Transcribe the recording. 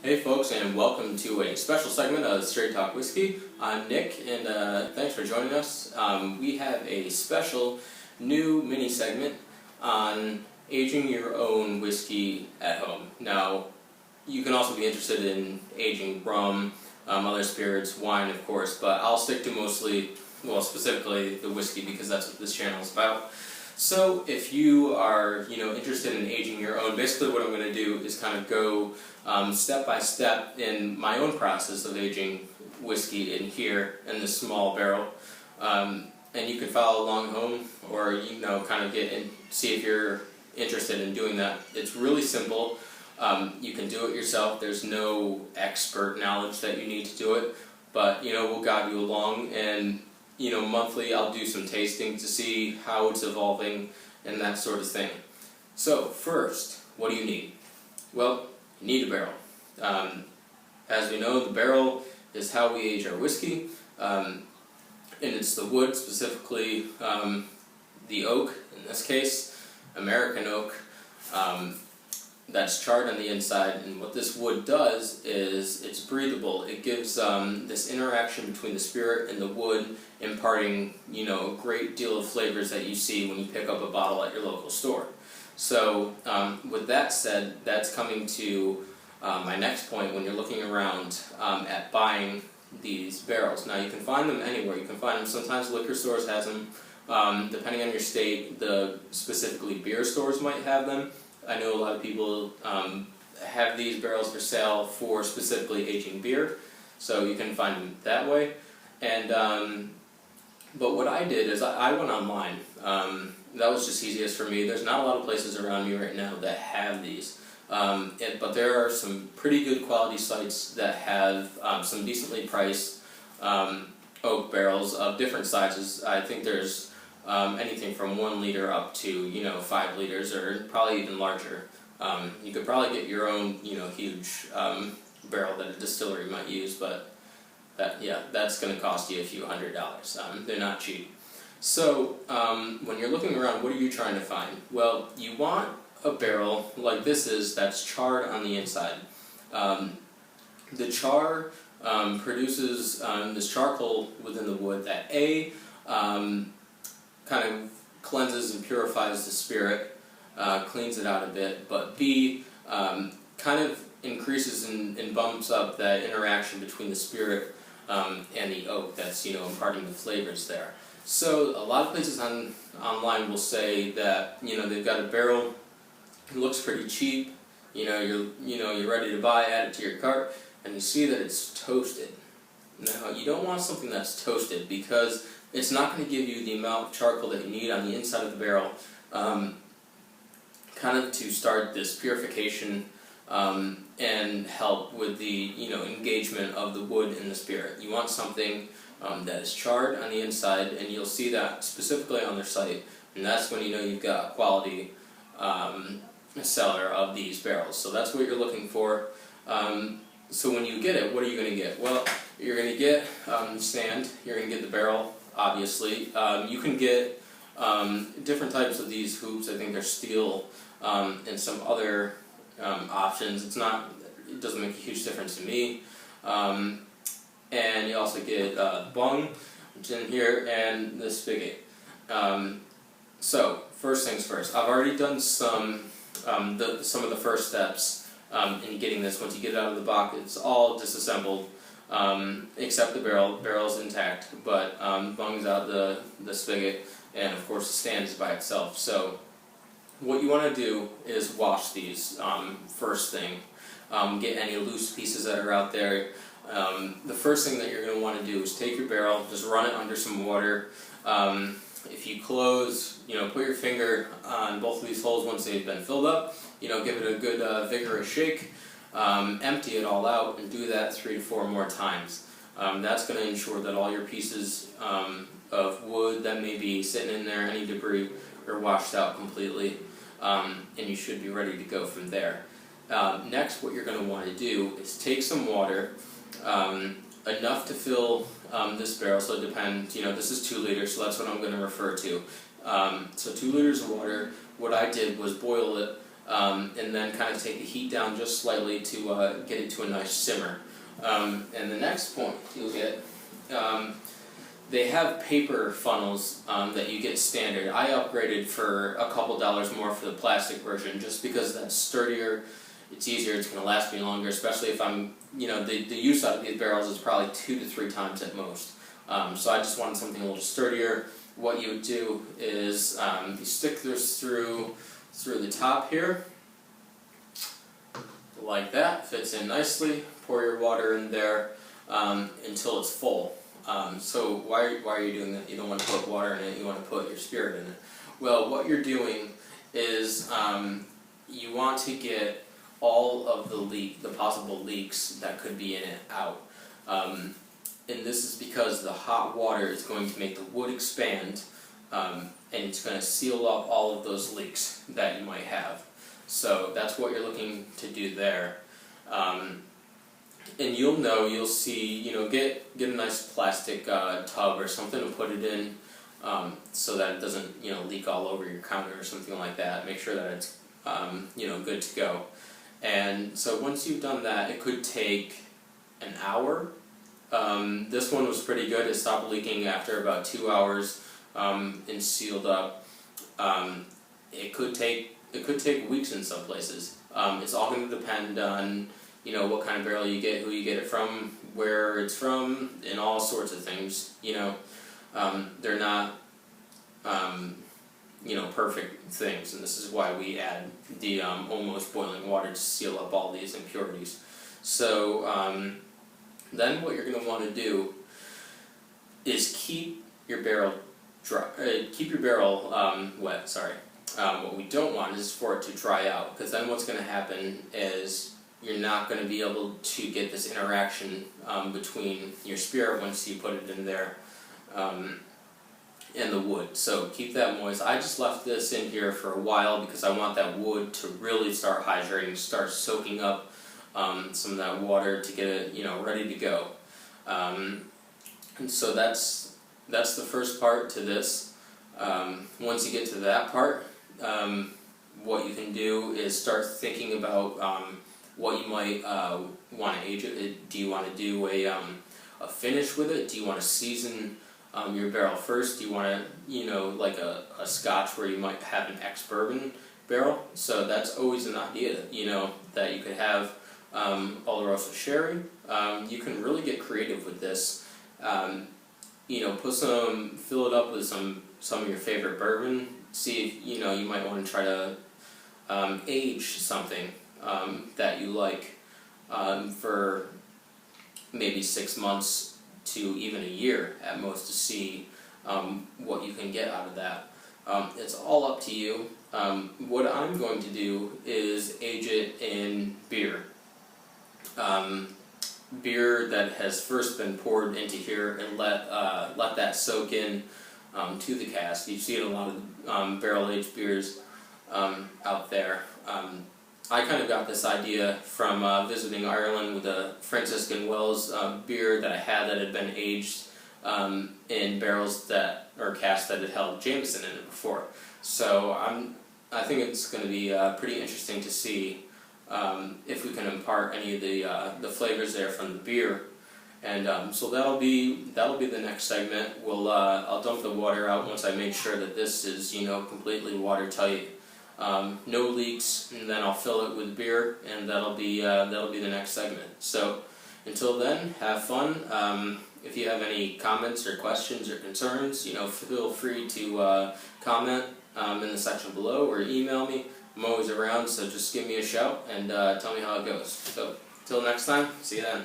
Hey folks, and welcome to a special segment of Straight Talk Whiskey. I'm Nick, and thanks for joining us. We have a special new mini segment on aging your own whiskey at home. Now, you can also be interested in aging rum, other spirits, wine of course, but I'll stick to specifically the whiskey because that's what this channel is about. So if you are, interested in aging your own, basically what I'm going to do is kind of go step by step in my own process of aging whiskey in here in this small barrel. And you can follow along home, or kind of get in, see if you're interested in doing that. It's really simple. You can do it yourself. There's no expert knowledge that you need to do it, but we'll guide you along, and monthly I'll do some tasting to see how it's evolving and that sort of thing. So first, what do you need? Well, you need a barrel. As we know, the barrel is how we age our whiskey, and it's the wood, specifically the oak, in this case, American oak, that's charred on the inside. And what this wood does is it's breathable. It gives this interaction between the spirit and the wood, imparting a great deal of flavors that you see when you pick up a bottle at your local store. So with that said, that's coming to my next point when you're looking around at buying these barrels. Now, you can find them anywhere. You can find them, sometimes liquor stores has them. Depending on your state, specifically beer stores might have them. I know a lot of people have these barrels for sale for specifically aging beer, so you can find them that way. And but what I did is I went online. That was just easiest for me. There's not a lot of places around me right now that have these, but there are some pretty good quality sites that have some decently priced oak barrels of different sizes. I think there's anything from 1 liter up to 5 liters, or probably even larger. You could probably get your own huge barrel that a distillery might use, but that's going to cost you a few $100s. They're not cheap. So when you're looking around, what are you trying to find? Well, you want a barrel like this is, that's charred on the inside. The char produces this charcoal within the wood that kind of cleanses and purifies the spirit, cleans it out a bit, but B, kind of increases and bumps up that interaction between the spirit and the oak that's imparting the flavors there. So a lot of places online will say that they've got a barrel, it looks pretty cheap, you're ready to buy, add it to your cart, and you see that it's toasted. Now, you don't want something that's toasted because it's not going to give you the amount of charcoal that you need on the inside of the barrel, kind of to start this purification and help with the engagement of the wood and the spirit. You want something that is charred on the inside, and you'll see that specifically on their site, and that's when you've got a quality seller of these barrels. So that's what you're looking for. So when you get it, what are you going to get? Well, you're going to get the stand, you're going to get the barrel, obviously. You can get different types of these hoops. I think they're steel, and some other options. It doesn't make a huge difference to me. And you also get the bung, which is in here, and the spigot. So first things first, I've already done some of the first steps in getting this. Once you get it out of the box, it's all disassembled, except the barrel's intact, but bungs out the spigot, and of course the stand is by itself. So what you want to do is wash these first thing. Get any loose pieces that are out there. The first thing that you're going to want to do is take your barrel, just run it under some water. If you close, put your finger on both of these holes once they've been filled up, give it a good vigorous shake, empty it all out, and do that 3 to 4 more times. That's going to ensure that all your pieces of wood that may be sitting in there, any debris, are washed out completely, and you should be ready to go from there. Next, what you're going to want to do is take some water, enough to fill this barrel, so it depends, this is 2 liters, so that's what I'm going to refer to. So 2 liters of water. What I did was boil it and then kind of take the heat down just slightly to get it to a nice simmer. And the next point you'll get, they have paper funnels that you get standard. I upgraded for a couple dollars more for the plastic version just because that's sturdier, it's easier, it's going to last me longer, especially if I'm, the use out of these barrels is probably 2 to 3 times at most. So I just wanted something a little sturdier. What you would do is you stick this through the top here, like that, fits in nicely, pour your water in there until it's full. So why are you doing that? You don't want to put water in it, you want to put your spirit in it. Well, what you're doing is you want to get all of the possible leaks that could be in it out. And this is because the hot water is going to make the wood expand, and it's going to seal up all of those leaks that you might have. So that's what you're looking to do there. And you'll see, get a nice plastic tub or something to put it in, so that it doesn't, leak all over your counter or something like that. Make sure that it's, good to go. And so once you've done that, it could take an hour. This one was pretty good. It stopped leaking after about 2 hours and sealed up. It could take weeks in some places. It's all going to depend on what kind of barrel you get, who you get it from, where it's from, and all sorts of things. They're not perfect things, and this is why we add the almost boiling water to seal up all these impurities. So then what you're going to want to do is keep your barrel dry. Keep your barrel wet. Sorry. What we don't want is for it to dry out, because then what's going to happen is you're not going to be able to get this interaction between your spirit once you put it in there and the wood. So keep that moist. I just left this in here for a while because I want that wood to really start hydrating, start soaking up some of that water to get it ready to go. And so that's the first part to this. Once you get to that part, what you can do is start thinking about what you might want to age it. Do you want to do a finish with it? Do you want to season your barrel first? Do you want to, like a Scotch where you might have an ex-bourbon barrel? So that's always an idea, that you could have Oloroso sherry. You can really get creative with this. Fill it up with some of your favorite bourbon. See if, you might want to try to age something that you like for maybe 6 months to even a year at most to see what you can get out of that. It's all up to you. What I'm going to do is age it in beer. Beer that has first been poured into here and let that soak in to the cask. You see it in a lot of barrel-aged beers out there. I kind of got this idea from visiting Ireland with a Franciscan Wells beer that I had that had been aged in barrels or casks that had held Jameson in it before. So I think it's going to be pretty interesting to see if we can impart any of the flavors there from the beer. And so that'll be the next segment. I'll dump the water out once I make sure that this is completely watertight. No leaks, and then I'll fill it with beer, and that'll be the next segment. So until then, have fun. If you have any comments or questions or concerns, feel free to comment in the section below or email me. I'm always around, so just give me a shout and tell me how it goes. So till next time, see you then.